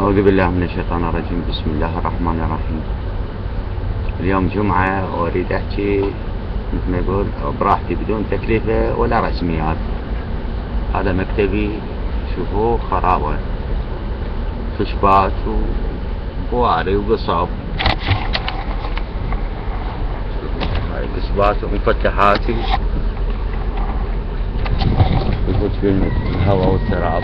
أعوذ بالله من الشيطان الرجيم. بسم الله الرحمن الرحيم. اليوم جمعة وأريد أحكي مثل ما يقول براحتي بدون تكلفة ولا رسميات. هذا مكتبي، شوفوه خرابة، خشبات وبواري وقصب، هاي قصبات ومفتحاتي يفوت في الهواء والتراب.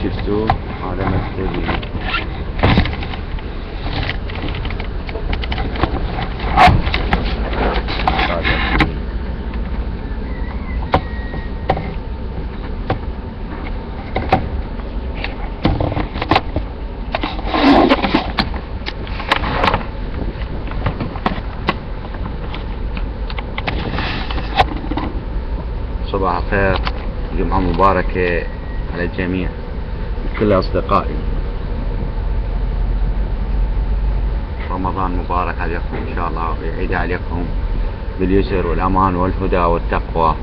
شفتوا هذا مكتبي. صباح الخير، جمعة مباركة على الجميع، كل أصدقائي. رمضان مبارك عليكم إن شاء الله، ويعيد عليكم باليسر والأمان والهدى والتقوى.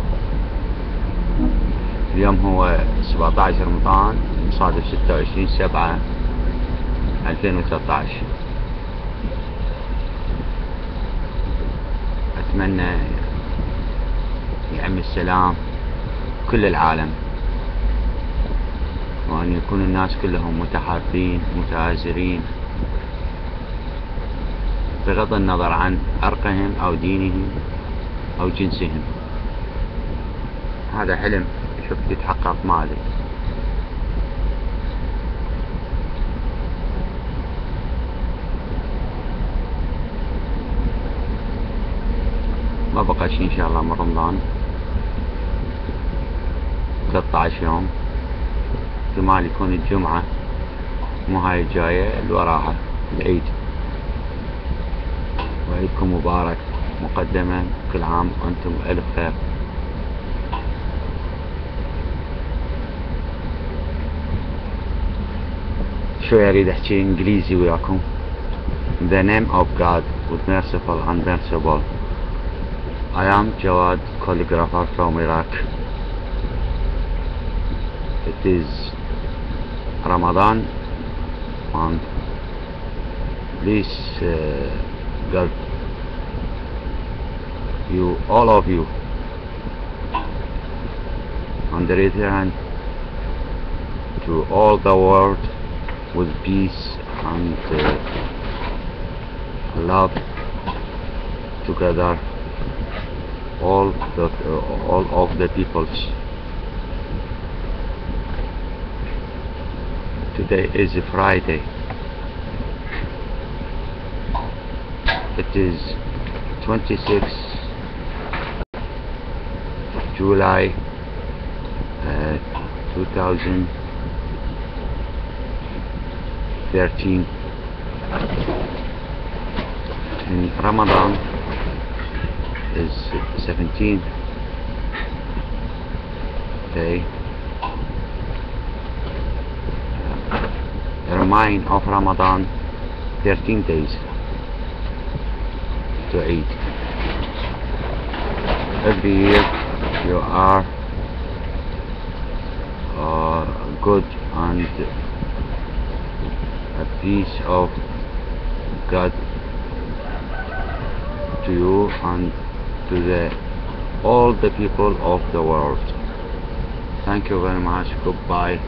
اليوم هو 17 رمضان، مصادف 26/7/2013. أتمنى يعم السلام كل العالم، وأن يكون الناس كلهم متحابين متآزرين بغض النظر عن عرقهم أو دينهم أو جنسهم. هذا حلم شفت يتحقق مالي. ما بقى شي إن شاء الله من رمضان، 13 يوم، احتمال يكون الجمعة مو هاي الجاية اللي وراها العيد. وعيدكم مبارك مقدما، كل عام وأنتم بألف خير. شوية أريد أحكي إنجليزي وياكم. In the name of God, with merciful and merciful. I am Jawad, calligrapher from Iraq. It is Ramadan month. Please God, you, all of you, on the return to all the world with peace and love together, all of the peoples. Today is Friday. It is 26 July 2013. And Ramadan is 17th day. The remind of Ramadan, 13 days to eat. Every year you are good and a peace of God to you and to all the people of the world. Thank you very much. Goodbye.